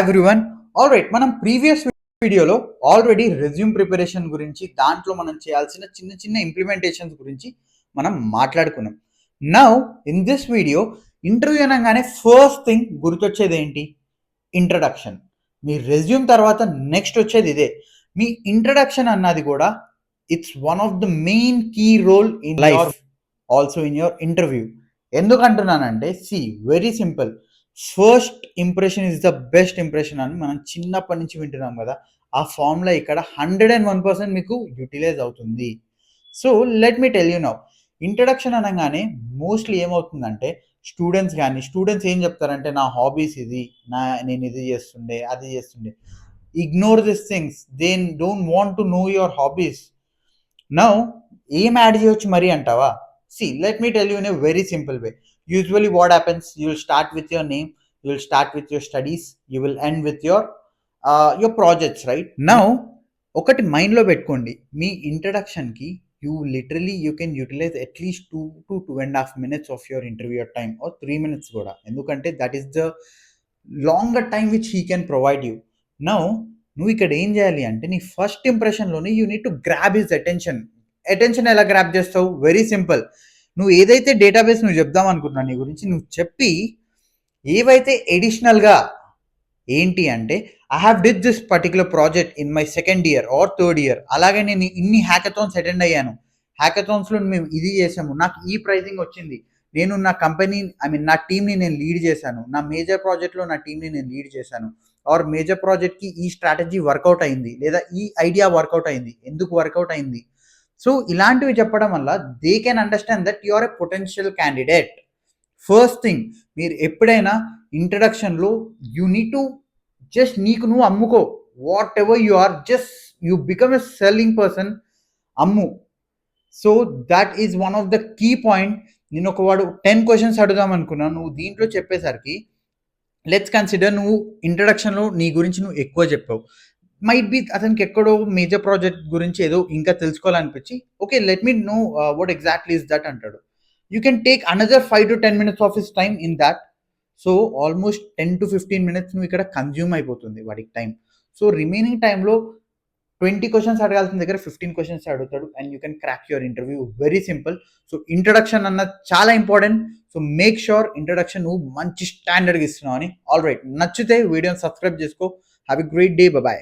Everyone. All right, మనం previous వీడియోలో already resume preparation గురించి, దాంట్లో మనం చేయాల్సిన చిన్న చిన్న ఇంప్లిమెంటేషన్స్ గురించి మనం మాట్లాడుకున్నాం. Now in this video, interview అనగానే ఫస్ట్ థింగ్ గుర్తొచ్చేది ఏంటి? ఇంట్రడక్షన్. మీ రెజ్యూమ్ తర్వాత నెక్స్ట్ వచ్చేది ఇదే. మీ ఇంట్రడక్షన్ అన్నది కూడా it's one of the main key role in life, also in your interview. ఎందుకంటున్నానంటే very simple. First impression is the best impression అని మనం చిన్నప్పటి నుంచి వింటున్నాం కదా. ఆ ఫార్ములా ఇక్కడ 101% మీకు యూటిలైజ్ అవుతుంది. So let me tell you now. Introduction అనగానే మోస్ట్లీ ఏమవుతుందంటే, స్టూడెంట్స్ ఏం చెప్తారంటే, నా హాబీస్ ఇది, నేను ఇది చేస్తుండే, అది చేస్తుండే. Ignore this things. They don't want to know your hobbies. Now ఏం యాడ్ చేయొచ్చు మరి అంటావా? Let me tell you in a very simple way. Usually what happens, you will start with your name, you will start with your studies, you will end with your projects, right? Now ఒకటి మైండ్లో పెట్టుకోండి, మీ ఇంట్రడక్షన్కి you can utilize at least 2 to 2.5 minutes of your interview time, or 3 minutes కూడా. ఎందుకంటే that is the longer time which he can provide you. Now నువ్వు ఇక్కడ ఏం చేయాలి అంటే, నీ ఫస్ట్ ఇంప్రెషన్లోనే you need to grab his attention ఎలా గ్రాబ్ చేస్తావు? Very simple. నువ్వు ఏదైతే డేటాబేస్ నువ్వు చెప్దాం అనుకుంటున్నావు నీ గురించి, నువ్వు చెప్పి ఏవైతే ఎడిషనల్గా ఏంటి అంటే, I have did this particular project in my second year or third year, అలాగే నేను ఇన్ని హ్యాకథాన్స్ అటెండ్ అయ్యాను, హ్యాకథాన్స్లో మేము ఇది చేసాము, నాకు ఈ ప్రైజింగ్ వచ్చింది, నేను నా కంపెనీ నా టీమ్ని నేను లీడ్ చేశాను, నా మేజర్ ప్రాజెక్ట్లో నా టీమ్ని నేను లీడ్ చేశాను, ఆర్ మేజర్ ప్రాజెక్ట్కి ఈ స్ట్రాటజీ వర్కౌట్ అయింది, లేదా ఈ ఐడియా వర్కౌట్ అయింది, ఎందుకు వర్కౌట్ అయింది. సో ఇలాంటివి చెప్పడం వల్ల they can understand that you are a potential candidate. First thing, మీరు ఎప్పుడైనా ఇంట్రడక్షన్లో యూ నీడ్ టు జస్ట్ నీకు నువ్వు అమ్ముకో. Whatever you are, just you become a selling person. అమ్ము. So that is one of the key point. నేను వాడు 10 questions అడుగుదాం అనుకున్నాను, నువ్వు దీంట్లో చెప్పేసరికి, లెట్స్ కన్సిడర్ నువ్వు ఇంట్రడక్షన్లో నీ గురించి నువ్వు ఎక్కువ చెప్పావు. మైట్ బి అతనికి ఎక్కడో మేజర్ ప్రాజెక్ట్ గురించి ఏదో ఇంకా తెలుసుకోవాలనిపించి, okay let me know what exactly is that అంటాడు. You can take another 5 to 10 minutes of his time in that. So almost 10 to 15 minutes నువ్వు ఇక్కడ కన్జ్యూమ్ అయిపోతుంది వాడికి టైం. సో రిమైనింగ్ టైంలో 20 questions అడగాల్సిన దగ్గర 15 questions అడుగుతాడు, and you can crack your interview. Very simple. So introduction అన్నది చాలా important. So make sure introduction నువ్వు మంచి స్టాండర్డ్గా ఇస్తున్నావు అని. ఆల్ రైట్, నచ్చితే వీడియోని సబ్స్క్రైబ్ చేసుకో. Have a great day. Bye.